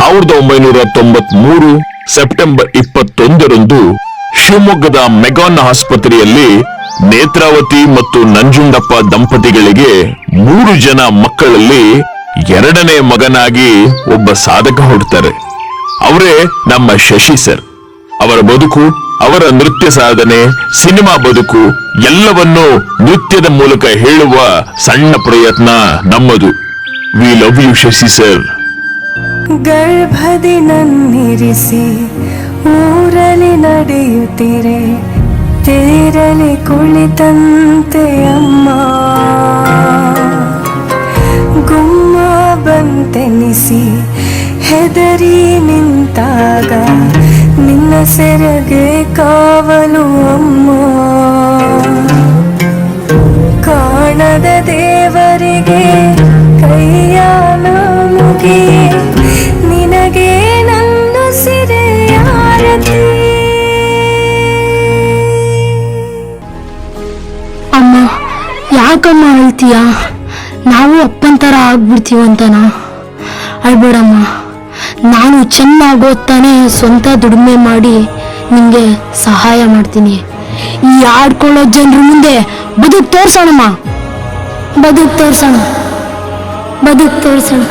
1993 September 21ರಂದು ಶಿವಮೊಗ್ಗದ McGann ಆಸ್ಪತ್ರೆಯಲ್ಲಿ ನೇತ್ರಾವತಿ ಮತ್ತು ನಂಜುಂಡಪ್ಪ ದಂಪತಿಗಳಿಗೆ 3 ಜನ ಮಕ್ಕಳಲ್ಲಿ 2ನೇ ಮಗನಾಗಿ ಒಬ್ಬ ಸಾಧಕ ಹುಡ್ತಾರೆ. ಅವರೇ ನಮ್ಮ ಶಶಿ ಸರ್. ಅವರ ಬದುಕು, ಅವರ ನೃತ್ಯ ಸಾಧನೆ, ಸಿನಿಮಾ ಬದುಕು ಎಲ್ಲವನ್ನೂ ನೃತ್ಯದ ಮೂಲಕ ಹೇಳುವ ಸಣ್ಣ ಪ್ರಯತ್ನ ನಮ್ಮದು. We love you Shashi sir. ಗರ್ಭದಿ ನನ್ನಿರಿಸಿ ಊರಲಿ ನಡೆಯುತ್ತಿರೆ, ತೇರಲಿ ಕುಳಿತಂತೆ ಅಮ್ಮ. ಗುಮ್ಮ ಬಂತೆನಿಸಿ ಹೆದರಿ ನಿಂತಾಗ, ನಿನ್ನ ಸೆರಗೆ ಕಾವಲು ಅಮ್ಮ. ಕಾಣದ ದೇವರಿಗೆ ಕೈಯ ಮುಗಿ, ನಿನಗೆ ನನ್ನ ಸಿರೆಯಾರತಿ. ಅಮ್ಮ, ಯಾಕಮ್ಮ ಅಳ್ತೀಯ? ನಾವು ಅಪ್ಪನ ಥರ ಆಗ್ಬಿಡ್ತೀವಂತನಾ? ಅಳ್ಬೇಡಮ್ಮ, ನಾನು ಚೆನ್ನಾಗಿ ಓದ್ತಾನೆ ಸ್ವಂತ ದುಡಿಮೆ ಮಾಡಿ ನಿಂಗೆ ಸಹಾಯ ಮಾಡ್ತೀನಿ. ಈ ಆಡ್ಕೊಳ್ಳೋ ಜನರ ಮುಂದೆ ಬದುಕು ತೋರ್ಸೋಣಮ್ಮ, ಬದುಕು ತೋರ್ಸೋಣ, ಬದುಕು ತೋರ್ಸೋಣ.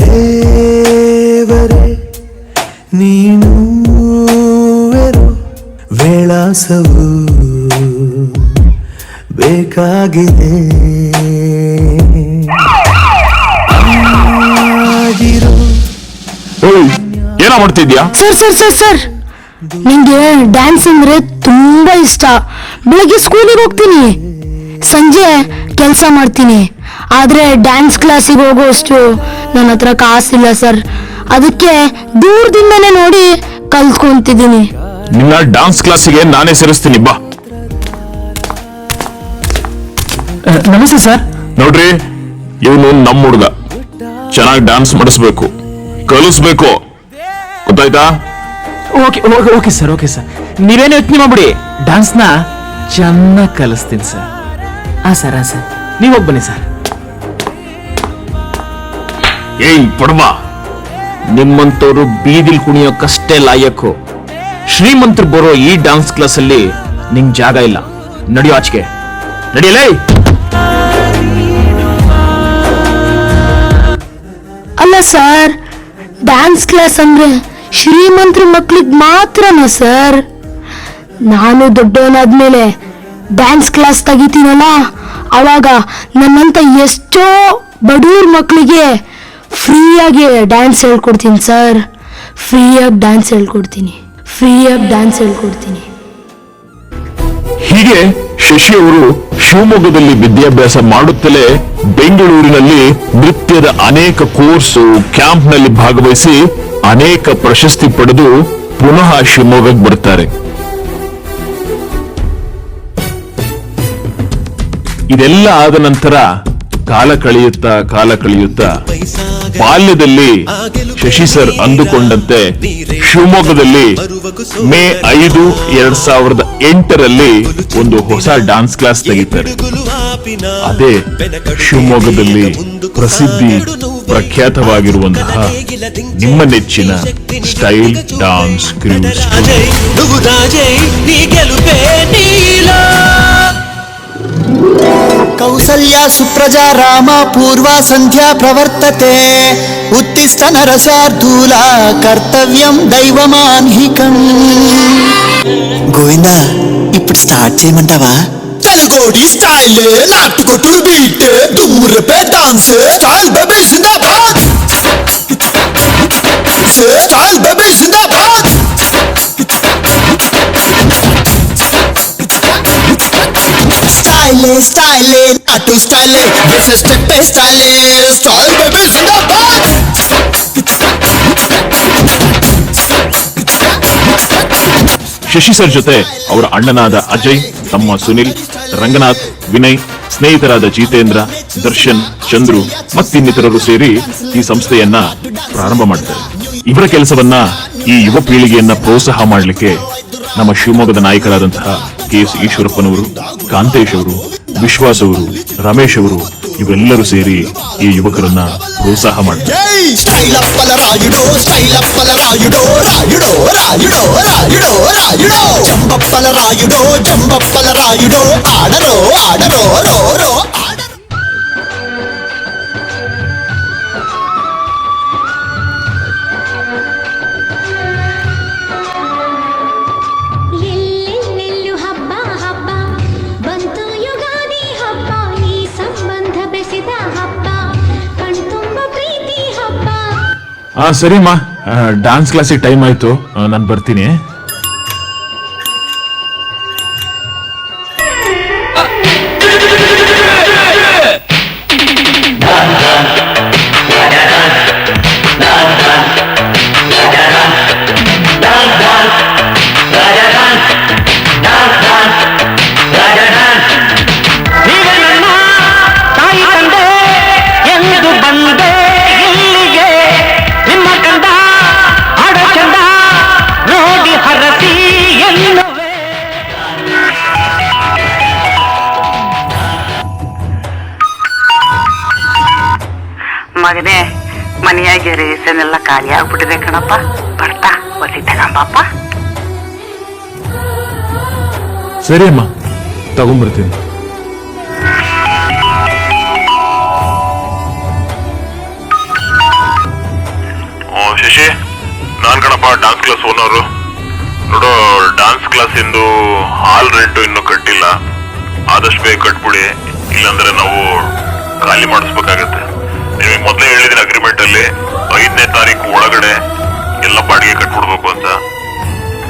ದೇವರೇ ನೀನು ವಿಳಾಸವು ಬೇಕಾಗಿದೆ. ಏನ ಮಾಡ್ತಿದ್ಯಾ? ಸರ್ ಸರ್ ಸರ್ ಸರ್, ನಿಂಗೆ ಡ್ಯಾನ್ಸ್ ಅಂದ್ರೆ ತುಂಬಾ ಇಷ್ಟ. ಬೆಳಗ್ಗೆ ಸ್ಕೂಲಿಗೆ ಹೋಗ್ತೀನಿ, ಸಂಜೆ ಕೆಲಸ ಮಾಡ್ತೀನಿ. ಆದ್ರೆ ಡ್ಯಾನ್ಸ್ ಕ್ಲಾಸಿಗೆ ಹೋಗೋಷ್ಟು ನನ್ನ ಹತ್ರ ಕಾಸಿಲ್ಲ ಸರ್. ಅದಕ್ಕೆ ದೂರದಿಂದನೇ ನೋಡಿ ಕಲ್ತ್ಕೊಂತಿದ್ದೀನಿ. ನಿನ್ನ ಡ್ಯಾನ್ಸ್ ಕ್ಲಾಸಿಗೆ ನಾನೇ ಸೇರಿಸ್ತೀನಿ, ಬಾ. ನಮಸ್ತೆ ಸರ್. ನೋಡ್ರಿ, ಇವನು ನಮ್ಮ ಹುಡುಗ. ಚೆನ್ನಾಗಿ ಡ್ಯಾನ್ಸ್ ಮಾಡಿಸ್ಬೇಕು, ಕಲಿಸ್ಬೇಕು, ಗೊತ್ತಾಯ್ತಾ? Okay okay sir, okay sir. ನೀವೇನು ಯೋಚನೆ ಮಾಡ್ಬಿಡಿ, ಡ್ಯಾನ್ಸ್ನ ಚೆನ್ನಾಗಿ ಕಲಿಸ್ತೀನಿ ಸರ್. ಹಾ ಸರ್, ಹಾ ಸರ್, ನೀವು ಹೋಗಿ ಬನ್ನಿ ಸರ್. ಏಯ್ ಪಡ್ವ, ನಿಮ್ಮಂತವ್ರು ಬೀದಿಲ್ ಕುಣಿಯೋಕಷ್ಟೇ ಲಾಯಕ್ಕು. ಶ್ರೀಮಂತರು ಬರೋ ಈ ಡ್ಯಾನ್ಸ್ ಕ್ಲಾಸ್ ಅಲ್ಲಿ ನಿಂಗ್ ಜಾಗ ಇಲ್ಲ. ನಡೆಯೋ ಆಚೆಗೆ, ನಡೆಯಲೇ. ಅಲ್ಲ ಸರ್, ಡ್ಯಾನ್ಸ್ ಕ್ಲಾಸ್ ಅಂದ್ರೆ ಶ್ರೀಮಂತರ ಮಕ್ಳಿಗೆ ಮಾತ್ರನಾ ಸರ್? ನಾನು ದೊಡ್ಡವನಾದ್ಮೇಲೆ ಡ್ಯಾನ್ಸ್ ಕ್ಲಾಸ್ ತೆಗಿತೀನಲ್ಲ, ಅವಾಗ ನನ್ನಂತ ಎಷ್ಟೋ ಬಡವ್ರ ಮಕ್ಕಳಿಗೆ ಫ್ರೀಯಾಗಿ ಡ್ಯಾನ್ಸ್ ಹೇಳ್ಕೊಡ್ತೀನಿ ಸರ್. ಫ್ರೀಯಾಗಿ ಡ್ಯಾನ್ಸ್ ಹೇಳ್ಕೊಡ್ತೀನಿ, ಫ್ರೀಯಾಗಿ ಡ್ಯಾನ್ಸ್ ಹೇಳ್ಕೊಡ್ತೀನಿ. ಹೀಗೆ ಶಶಿ ಅವರು ಶಿವಮೊಗ್ಗದಲ್ಲಿ ವಿದ್ಯಾಭ್ಯಾಸ ಮಾಡುತ್ತಲೇ ಬೆಂಗಳೂರಿನಲ್ಲಿ ನೃತ್ಯದ ಅನೇಕ ಕೋರ್ಸು, ಕ್ಯಾಂಪ್ನಲ್ಲಿ ಭಾಗವಹಿಸಿ ಅನೇಕ ಪ್ರಶಸ್ತಿ ಪಡೆದು ಪುನಃ ಶಿವಮೊಗ್ಗಕ್ಕೆ ಬರ್ತಾರೆ. ಇದೆಲ್ಲ ಆದ ನಂತರ ಕಾಲ ಕಳೆಯುತ್ತಾ ಬಾಲ್ಯದಲ್ಲಿ ಶಶಿ ಸರ್ ಅಂದುಕೊಂಡಂತೆ ಶಿವಮೊಗ್ಗದಲ್ಲಿ ಮೇ 5, 2008ರಲ್ಲಿ ಒಂದು ಹೊಸ ಡ್ಯಾನ್ಸ್ ಕ್ಲಾಸ್ ತೆಗಿತಾರೆ. ಅದೇ ಶಿವಮೊಗ್ಗದಲ್ಲಿ ಪ್ರಖ್ಯಾತವಾಗಿರುವಂತಹ ನಿಮ್ಮ ನೆಚ್ಚಿನ ಸ್ಟೈಲ್ ಡ್ಯಾನ್ಸ್ ಕ್ರೂಸ್. ಕೌಸಲ್ಯ ಸುಪ್ರಜಾ ರಾಮ ಪೂರ್ವ ಸಂಧ್ಯಾ ಪ್ರವರ್ತತೆ, ಉತ್ತಿಷ್ಟ ನರಸಾರ್ಧೂಲ కర్తవ్యం దైవమాన్హికం. గోవిందా, ఇప్పుడు స్టార్ట్ చేయమంటావా? తెలుగోడి స్టైల్, నాటుకొట్టుడు బీట్, దుమ్మురపే డాన్స్, స్టైల్ బేబీ జిందాబాద్, స్టైల్ బేబీ జిందాబాద్. స్టైలే నాటు స్టైలే, వేసే స్టెప్పే స్టైలే, స్టైల్ బేబీ జిందాబాద్. ಶಶಿ ಸರ್ ಜೊತೆ ಅವರ ಅಣ್ಣನಾದ ಅಜಯ್, ತಮ್ಮ ಸುನಿಲ್, ರಂಗನಾಥ್, ವಿನಯ್, ಸ್ನೇಹಿತರಾದ ಜಿತೇಂದ್ರ, ದರ್ಶನ್, ಚಂದ್ರು ಮತ್ತಿನ್ನಿತರರು ಸೇರಿ ಈ ಸಂಸ್ಥೆಯನ್ನ ಪ್ರಾರಂಭ ಮಾಡ್ತಾರೆ. ಇವರ ಕೆಲಸವನ್ನ ಈ ಯುವ ಪೀಳಿಗೆಯನ್ನ ಪ್ರೋತ್ಸಾಹ ಮಾಡಲಿಕ್ಕೆ ನಮ್ಮ ಶಿವಮೊಗ್ಗದ ನಾಯಕರಾದಂತಹ KS ಈಶ್ವರಪ್ಪನವರು, ಕಾಂತೇಶ್ ಅವರು, ವಿಶ್ವಾಸ್ ಅವರು, ರಮೇಶ್ ಅವರು ಇವೆಲ್ಲರೂ ಸೇರಿ ಈ ಯುವಕರನ್ನ ಪ್ರೋತ್ಸಾಹ ಮಾಡ್ತಾರೆ. జై స్టైల్ అప్పల రాయుడో స్టైల్ అప్పల రాయుడో రాయుడో రాయుడో రాయుడో రాయుడో జంబప్పల రాయుడో జంబప్పల రాయుడో ఆడరో ఆడరో రో రో ఆడరో ಎಲ್ಲೆಲ್ಲೆಲ್ಲೂ ಹಬ್ಬ ಹಬ್ಬ ಬಂತು ಯುಗಾದಿ ಹಬ್ಬ ಈ ಸಂಬಂಧ ಬೆಸೆದ ಹಬ್ಬ ಕಣ್ತುಂಬ ಪ್ರೀತಿ ಹಬ್ಬ. ಸರಿಮ್ಮ, ಡಾನ್ಸ್ ಕ್ಲಾಸಿಗೆ ಟೈಮ್ ಆಯ್ತು, ನಾನು ಬರ್ತೀನಿ. ಈಗ ನನ್ನ ತಾಯಿ ತಂದೆ ಎಂದು ಬಂದೆ ಇಲ್ಲಿಗೆ ನಿಮ್ಮ ಕಂದ ಆಡೋ ಚಂದ ನೋಡಿ ಹರಸಿ ಎನ್ನುವೆ. ಮಗನೇ, ಮನೆಯಾಗೆ ರೇಸನೆಲ್ಲ ಖಾಲಿ ಆಗ್ಬಿಟ್ಟಿದೆ ಕಣಪ್ಪ. ಬರ್ತಾ ಒಸಿ ತಗೊಂಬಪ್ಪ. ಸರಿ ಅಮ್ಮ, ತಗೊಂಡ್ಬರ್ತೀನಿ. ಶಶಿ, ನಾನ್ ಕಣಪ್ಪ ಡಾನ್ಸ್ ಕ್ಲಾಸ್ ಓನರು. ನೋಡು, ಡಾನ್ಸ್ ಕ್ಲಾಸ್ ಇಂದು ಹಾಲ್ ರೆಂಟು ಇನ್ನು ಕಟ್ಟಿಲ್ಲ, ಆದಷ್ಟು ಬೇಗ ಕಟ್ಬಿಡಿ, ಇಲ್ಲಾಂದ್ರೆ ನಾವು ಖಾಲಿ ಮಾಡಿಸ್ಬೇಕಾಗತ್ತೆ. ನಿಮಗೆ ಮೊದಲೇ ಹೇಳಿದಿನ ಅಗ್ರಿಮೆಂಟ್ ಅಲ್ಲಿ 5ನೇ ತಾರೀಕು ಒಳಗಡೆ ಎಲ್ಲ ಬಾಡಿಗೆ ಕಟ್ಬಿಡ್ಬೇಕು ಅಂತ.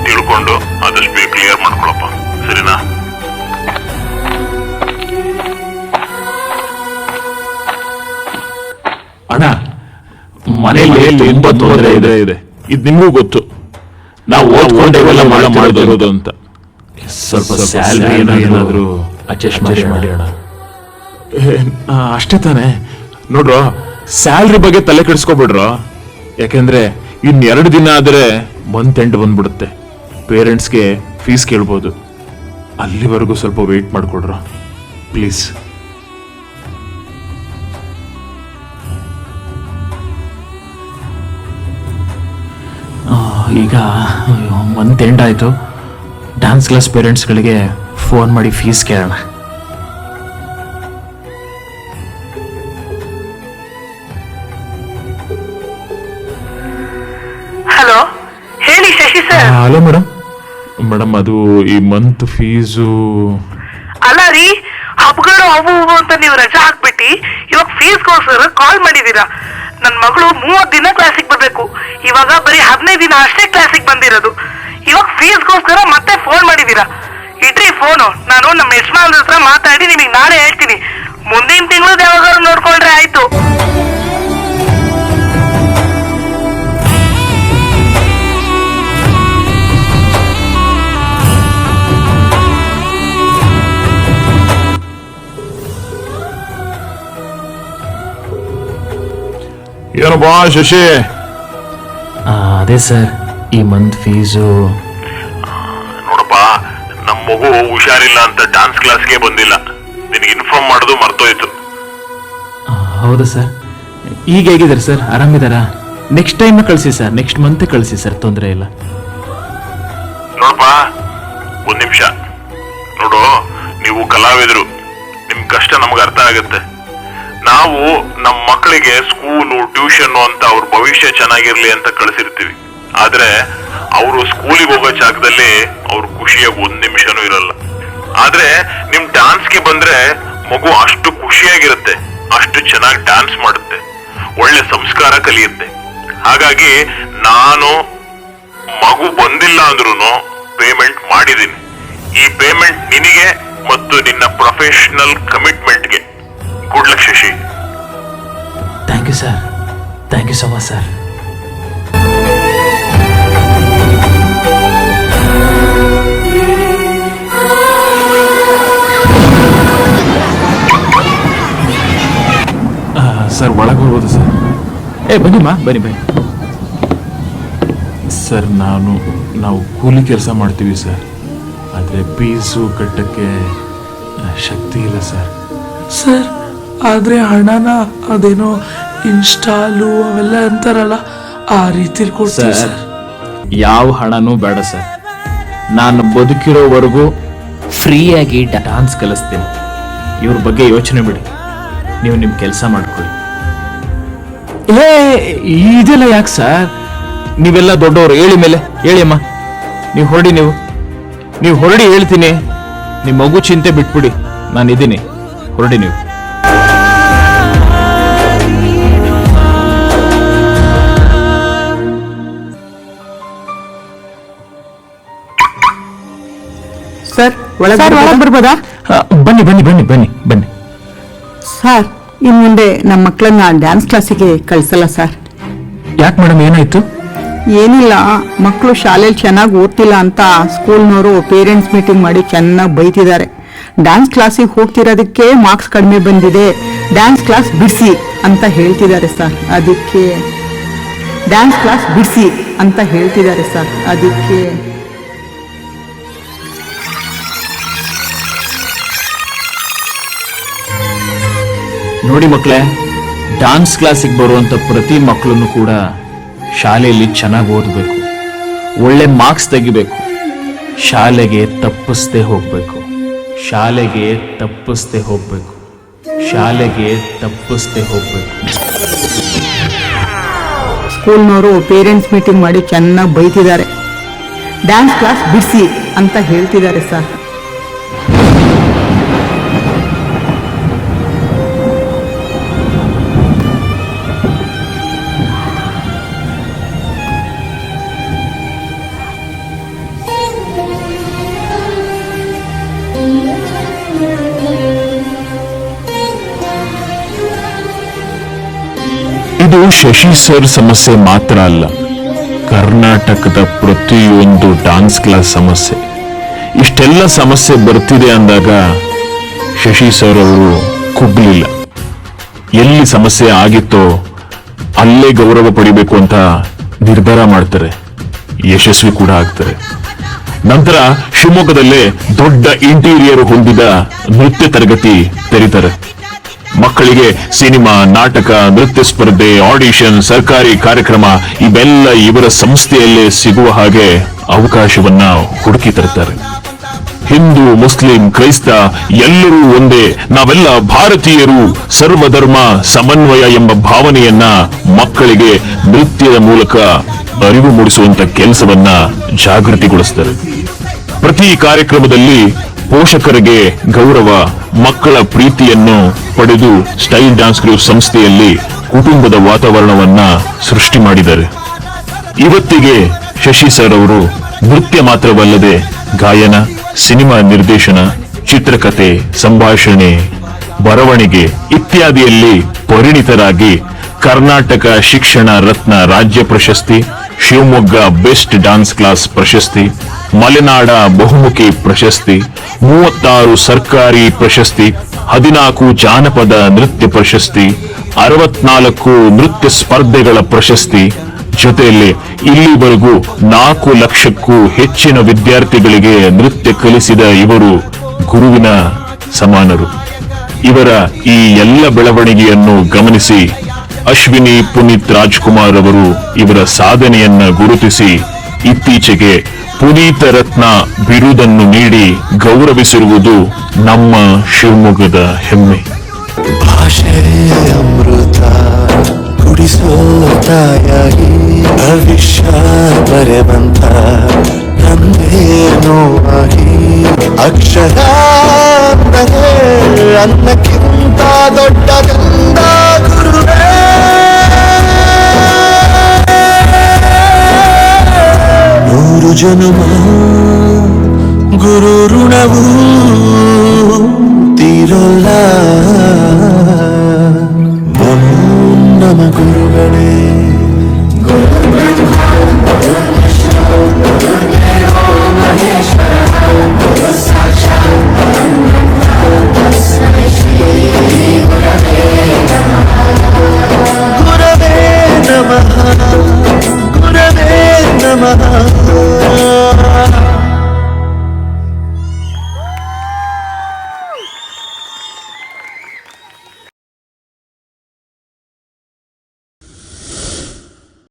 ತಿಳ್ಕೊಂಡು ಆದಷ್ಟು ಬೇಗ ಕ್ಲಿಯರ್ ಮಾಡ್ಕೊಳಪ್ಪ, ಸರಿನಾ? ಅಣ್ಣ, ಮನೆಯಲ್ಲಿ ತುಂಬಾ ತೊಂದರೆ ಇದೆ. ಇದು ನಿಮಗೂ ಗೊತ್ತು. ನಾವು ಓದ್ಕೊಂಡು ಇವೆಲ್ಲ ಮಾಡೋದು ಅಂತ. ಸ್ವಲ್ಪ ಸ್ಯಾಲರಿ ಏನಾದ್ರು ಅಡ್ಜಸ್ಟ್ ಮಾಡಿ ಅಣ್ಣ. ಅಷ್ಟೇ ತಾನೆ. ನೋಡ್ರೋ, ಸ್ಯಾಲ್ರಿ ಬಗ್ಗೆ ತಲೆ ಕೆಡಿಸ್ಕೊಬಿಡ್ರೋ. ಯಾಕೆಂದ್ರೆ 2 ದಿನ ಆದ್ರೆ ಮಂತ್ ಎಂಡ್ ಬಂದ್ಬಿಡುತ್ತೆ. ಪೇರೆಂಟ್ಸ್ಗೆ ಫೀಸ್ ಕೇಳ್ಬೋದು. ಅಲ್ಲಿವರೆಗೂ ಸ್ವಲ್ಪ ವೇಟ್ ಮಾಡ್ಕೊಡ್ರೋ ಪ್ಲೀಸ್. ಈಗ ಮಂತ್ ಎಂಡ್ ಆಯಿತು. ಡ್ಯಾನ್ಸ್ ಕ್ಲಾಸ್ ಪೇರೆಂಟ್ಸ್ಗಳಿಗೆ ಫೋನ್ ಮಾಡಿ ಫೀಸ್ ಕೇಳೋಣ. ಹಲೋ, ಹೇಳಿ ಶಶಿ ಸರ್. ಹಲೋ ಮೇಡಮ್, ಅದು ಈ ಮಂತ್ ಫೀಸು. ಅಲ್ಲ ರೀ, ಹಬ್ಬಗಳು ಅವು ಇವು ಅಂತ ನೀವು ರಜಾ ಹಾಕ್ಬಿಟ್ಟು ಇವಾಗ ಫೀಸ್ಗೋಸ್ಕರ ಕಾಲ್ ಮಾಡಿದೀರಾ. ನನ್ ಮಗಳು 30 ದಿನ ಕ್ಲಾಸಿಗೆ ಬರ್ಬೇಕು. ಇವಾಗ ಬರೀ 15 ದಿನ ಅಷ್ಟೇ ಕ್ಲಾಸಿಗೆ ಬಂದಿರೋದು. ಇವಾಗ ಫೀಸ್ಗೋಸ್ಕರ ಮತ್ತೆ ಫೋನ್ ಮಾಡಿದೀರಾ. ಇಡ್ರಿ ಫೋನು, ನಾನು ನಮ್ಮ ಯಜಮಾನ್ರ ಹತ್ರ ಮಾತಾಡಿ ನಿಮಗೆ ನಾಳೆ ಹೇಳ್ತೀನಿ. ಮುಂದಿನ ತಿಂಗಳು ಯಾವಾಗಾದ್ರು ನೋಡ್ಕೊಂಡ್ರೆ ಆಯ್ತು. ಏನಪ್ಪಾ ಶಶಿ? ಅದೇ ಸರ್, ಈ ಮಂತ್ ಫೀಸು. ನೋಡಪ್ಪ, ನಮ್ಮ ಮಗು ಹುಷಾರಿಲ್ಲ ಅಂತ ಡಾನ್ಸ್ ಕ್ಲಾಸ್ಗೆ ಬಂದಿಲ್ಲ. ನಿನಗೆ ಇನ್ಫಾರ್ಮ್ ಮಾಡೋದು ಮರ್ತೋಯ್ತು. ಹೌದಾ ಸರ್? ಈಗ ಹೇಗಿದ್ದಾರೆ ಸರ್? ಆರಾಮಿದಾರಾ? ನೆಕ್ಸ್ಟ್ ಟೈಮ್ ಕಳಿಸಿ ಸರ್, ನೆಕ್ಸ್ಟ್ ಮಂತ್ ಕಳಿಸಿ ಸರ್, ತೊಂದರೆ ಇಲ್ಲ. ನೋಡಪ್ಪ, 1 ನಿಮಿಷ ನೋಡು. ನೀವು ಕಲಾವಿದರು, ನಿಮ್ ಕಷ್ಟ ನಮ್ಗೆ ಅರ್ಥ ಆಗುತ್ತೆ. ನಾವು ನಮ್ಮ ಮಕ್ಕಳಿಗೆ ಸ್ಕೂಲು, ಟ್ಯೂಷನ್ ಅಂತ ಅವ್ರ ಭವಿಷ್ಯ ಚೆನ್ನಾಗಿರ್ಲಿ ಅಂತ ಕಳಿಸಿರ್ತೀವಿ. ಆದ್ರೆ ಅವರು ಸ್ಕೂಲಿಗೆ ಹೋಗೋ ಜಾಗದಲ್ಲಿ ಅವ್ರ ಖುಷಿಯಾಗಿ 1 ನಿಮಿಷನೂ ಇರಲ್ಲ. ಆದ್ರೆ ನಿಮ್ ಡಾನ್ಸ್ಗೆ ಬಂದ್ರೆ ಮಗು ಅಷ್ಟು ಖುಷಿಯಾಗಿರುತ್ತೆ, ಅಷ್ಟು ಚೆನ್ನಾಗಿ ಡಾನ್ಸ್ ಮಾಡುತ್ತೆ, ಒಳ್ಳೆ ಸಂಸ್ಕಾರ ಕಲಿಯುತ್ತೆ. ಹಾಗಾಗಿ ನಾನು ಮಗು ಬಂದಿಲ್ಲ ಅಂದ್ರೂ ಪೇಮೆಂಟ್ ಮಾಡಿದ್ದೀನಿ. ಈ ಪೇಮೆಂಟ್ ನಿನಗೆ ಮತ್ತು ನಿನ್ನ ಪ್ರೊಫೆಷನಲ್ ಕಮಿಟ್ಮೆಂಟ್ಗೆ. Good luck Shashi. Thank you sir, thank you so much sir. Sir, ಒಳಗೆ ಹೋಗ್ಬೋದು ಸರ್? ಬನ್ನಿಮ್ಮ, ಬನ್ನಿ. ಸರ್, ನಾನು ನಾವು ಕೂಲಿ ಕೆಲಸ ಮಾಡ್ತೀವಿ ಸರ್, ಆದರೆ ಫೀಸು ಕಟ್ಟಕ್ಕೆ ಶಕ್ತಿ ಇಲ್ಲ ಸರ್. ಸರ್ ಆದ್ರೆ ಹಣನ ಅದೇನೋ ಇನ್ಸ್ಟಾಲು ಅವೆಲ್ಲ ಅಂತಾರಲ್ಲ ಆ ರೀತಿಲಿ ಕೊಡ್ತೀವಿ ಸರ್ ಸರ್. ಯಾವ ಹಣನೂ ಬೇಡ ಸರ್, ನಾನು ಬದುಕಿರೋವರೆಗೂ ಫ್ರೀಯಾಗಿ ಡಾನ್ಸ್ ಕಲಿಸ್ತೀನಿ. ಇವ್ರ ಬಗ್ಗೆ ಯೋಚನೆ ಬಿಡಿ, ನೀವು ನಿಮ್ಮ ಕೆಲಸ ಮಾಡ್ಕೊಳ್ಳಿ. ಇದೆಲ್ಲ ಯಾಕೆ ಸರ್? ನೀವೆಲ್ಲ ದೊಡ್ಡವರು, ಹೇಳಿ ಮೇಲೆ ಹೇಳಿ ಅಮ್ಮ. ನೀವು ಹೊರಡಿ, ನೀವು ಹೊರಡಿ ಹೇಳ್ತೀನಿ. ನಿಮ್ಮ ಮಗು ಚಿಂತೆ ಬಿಟ್ಬಿಡಿ, ನಾನಿದ್ದೀನಿ, ಹೊರಡಿ ನೀವು. ಸರ್ ಒಳಗೆ ಬರ್ಬೋದಾ? ಬನ್ನಿ ಬನ್ನಿ ಬನ್ನಿ ಬನ್ನಿ ಬನ್ನಿ. ಸರ್ ಇನ್ ಮುಂದೆ ನಮ್ಮ ಮಕ್ಕಳನ್ನ ಡ್ಯಾನ್ಸ್ ಕ್ಲಾಸಿಗೆ ಕಳ್ಸಲ್ಲ ಸರ್. ಯಾಕೆ ಮೇಡಮ್, ಏನಾಯ್ತು? ಏನಿಲ್ಲ, ಮಕ್ಕಳು ಶಾಲೆಯಲ್ಲಿ ಚೆನ್ನಾಗಿ ಓದ್ತಿಲ್ಲ ಅಂತ ಸ್ಕೂಲ್ನವರು ಪೇರೆಂಟ್ಸ್ ಮೀಟಿಂಗ್ ಮಾಡಿ ಚೆನ್ನಾಗಿ ಬೈತಿದ್ದಾರೆ. ಡ್ಯಾನ್ಸ್ ಕ್ಲಾಸಿಗೆ ಹೋಗ್ತಿರೋದಕ್ಕೆ ಮಾರ್ಕ್ಸ್ ಕಡಿಮೆ ಬಂದಿದೆ, ಡ್ಯಾನ್ಸ್ ಕ್ಲಾಸ್ ಬಿಡಿಸಿ ಅಂತ ಹೇಳ್ತಿದ್ದಾರೆ ಸರ್. ಅದಕ್ಕೆ ಡ್ಯಾನ್ಸ್ ಕ್ಲಾಸ್ ಬಿಡಿಸಿ ಅಂತ ಹೇಳ್ತಿದ್ದಾರೆ ಸರ್. ಅದಕ್ಕೆ ನೋಡಿ ಮಕ್ಕಳೇ, ಡಾನ್ಸ್ ಕ್ಲಾಸಿಗೆ ಬರುವಂತ ಪ್ರತಿ ಮಕ್ಕಳನ್ನು ಕೂಡ ಶಾಲೆಯಲ್ಲಿ ಚೆನ್ನಾಗಿ ಓದಬೇಕು, ಒಳ್ಳೆ ಮಾರ್ಕ್ಸ್ ತೆಗಿಬೇಕು, ಶಾಲೆಗೆ ತಪ್ಪಿಸ್ದೇ ಹೋಗ್ಬೇಕು, ಶಾಲೆಗೆ ತಪ್ಪಿಸ್ದೇ ಹೋಗ್ಬೇಕು, ಶಾಲೆಗೆ ತಪ್ಪಿಸ್ದೇ ಹೋಗ್ಬೇಕು. ಸ್ಕೂಲ್ನವರು ಪೇರೆಂಟ್ಸ್ ಮೀಟಿಂಗ್ ಮಾಡಿ ಚೆನ್ನಾಗಿ ಬೈತಿದ್ದಾರೆ. ಡ್ಯಾನ್ಸ್ ಕ್ಲಾಸ್ ಬಿಡಿಸಿ ಅಂತ ಹೇಳ್ತಿದ್ದಾರೆ ಸರ್. ಇದು ಶಶಿ ಸರ್ ಸಮಸ್ಯೆ ಮಾತ್ರ ಅಲ್ಲ, ಕರ್ನಾಟಕದ ಪ್ರತಿಯೊಂದು ಡಾನ್ಸ್ ಕ್ಲಾಸ್ ಸಮಸ್ಯೆ. ಇಷ್ಟೆಲ್ಲ ಸಮಸ್ಯೆ ಬರ್ತಿದೆ ಅಂದಾಗ ಶಶಿ ಸರ್ ಅವರು ಕುಗ್ಲಿಲ್ಲ. ಎಲ್ಲಿ ಸಮಸ್ಯೆ ಆಗಿತ್ತೋ ಅಲ್ಲೇ ಗೌರವ ಪಡಿಬೇಕು ಅಂತ ನಿರ್ಧಾರ ಮಾಡ್ತಾರೆ, ಯಶಸ್ವಿ ಕೂಡ ಆಗ್ತಾರೆ. ನಂತರ ಶಿವಮೊಗ್ಗದಲ್ಲೇ ದೊಡ್ಡ ಇಂಟೀರಿಯರ್ ಹೊಂದಿದ ನೃತ್ಯ ತರಗತಿ ತೆರೀತಾರೆ. ಮಕ್ಕಳಿಗೆ ಸಿನಿಮಾ, ನಾಟಕ, ನೃತ್ಯ ಸ್ಪರ್ಧೆ, ಆಡಿಷನ್, ಸರ್ಕಾರಿ ಕಾರ್ಯಕ್ರಮ ಇವೆಲ್ಲ ಇವರ ಸಂಸ್ಥೆಯಲ್ಲೇ ಸಿಗುವ ಹಾಗೆ ಅವಕಾಶವನ್ನ ಹುಡುಕಿ ತರ್ತಾರೆ. ಹಿಂದೂ, ಮುಸ್ಲಿಂ, ಕ್ರೈಸ್ತ ಎಲ್ಲರೂ ಒಂದೇ, ನಾವೆಲ್ಲ ಭಾರತೀಯರು, ಸರ್ವಧರ್ಮ ಸಮನ್ವಯ ಎಂಬ ಭಾವನೆಯನ್ನ ಮಕ್ಕಳಿಗೆ ನೃತ್ಯದ ಮೂಲಕ ಅರಿವು ಮೂಡಿಸುವಂತ ಕೆಲಸವನ್ನ ಜಾಗೃತಿಗೊಳಿಸ್ತಾರೆ. ಪ್ರತಿ ಕಾರ್ಯಕ್ರಮದಲ್ಲಿ ಪೋಷಕರಿಗೆ ಗೌರವ, ಮಕ್ಕಳ ಪ್ರೀತಿಯನ್ನು ಪಡೆದು ಸ್ಟೈಲ್ ಡ್ಯಾನ್ಸ್ ಗ್ರೂಪ್ ಸಂಸ್ಥೆಯಲ್ಲಿ ಕುಟುಂಬದ ವಾತಾವರಣವನ್ನ ಸೃಷ್ಟಿ ಮಾಡಿದ್ದಾರೆ. ಇವತ್ತಿಗೆ ಶಶಿ ಸರ್ ಅವರು ನೃತ್ಯ ಮಾತ್ರವಲ್ಲದೆ ಗಾಯನ, ಸಿನಿಮಾ ನಿರ್ದೇಶನ, ಚಿತ್ರಕಥೆ, ಸಂಭಾಷಣೆ, ಬರವಣಿಗೆ ಇತ್ಯಾದಿಯಲ್ಲಿ ಪರಿಣಿತರಾಗಿ ಕರ್ನಾಟಕ ಶಿಕ್ಷಣ ರತ್ನ ರಾಜ್ಯ ಪ್ರಶಸ್ತಿ, ಶಿವಮೊಗ್ಗ ಬೆಸ್ಟ್ ಡ್ಯಾನ್ಸ್ ಕ್ಲಾಸ್ ಪ್ರಶಸ್ತಿ, ಮಲೆನಾಡ ಬಹುಮುಖಿ ಪ್ರಶಸ್ತಿ, 36 ಸರ್ಕಾರಿ ಪ್ರಶಸ್ತಿ, 14 ಜಾನಪದ ನೃತ್ಯ ಪ್ರಶಸ್ತಿ, 64 ನೃತ್ಯ ಸ್ಪರ್ಧೆಗಳ ಪ್ರಶಸ್ತಿ, ಜೊತೆಯಲ್ಲಿ ಇಲ್ಲಿವರೆಗೂ 4 ಲಕ್ಷಕ್ಕೂ ಹೆಚ್ಚಿನ ವಿದ್ಯಾರ್ಥಿಗಳಿಗೆ ನೃತ್ಯ ಕಲಿಸಿದ ಇವರು ಗುರುವಿನ ಸಮಾನರು. ಇವರ ಈ ಎಲ್ಲ ಬೆಳವಣಿಗೆಯನ್ನು ಗಮನಿಸಿ ಅಶ್ವಿನಿ ಪುನೀತ್ ರಾಜ್ಕುಮಾರ್ ಅವರು ಇವರ ಸಾಧನೆಯನ್ನ ಗುರುತಿಸಿ ಇತ್ತೀಚೆಗೆ ಪುನೀತ ರತ್ನ ಬಿರುದನ್ನು ನೀಡಿ ಗೌರವಿಸಿರುವುದು ನಮ್ಮ ಶಿವಮೊಗ್ಗದ ಹೆಮ್ಮೆ. ಭಾಷೆ ಅಮೃತ ಕುಡಿಸೋ ತಾಯಾಗಿ ಭವಿಷ್ಯ ಬರೆವಂತ ನಮ್ದೇ ನೋವಾಗಿ ಅಕ್ಷರ ಅಂದರೆ ಅನ್ನಕ್ಕಿಂತ ದೊಡ್ಡದೆಂದ ಗುರುವೇ. ನೂರು ಜನುಮ ಗುರು ಋಣವು ತೀರಲ್ಲ. ನಮೋ ನಮ ಗುರುಗಳೇ.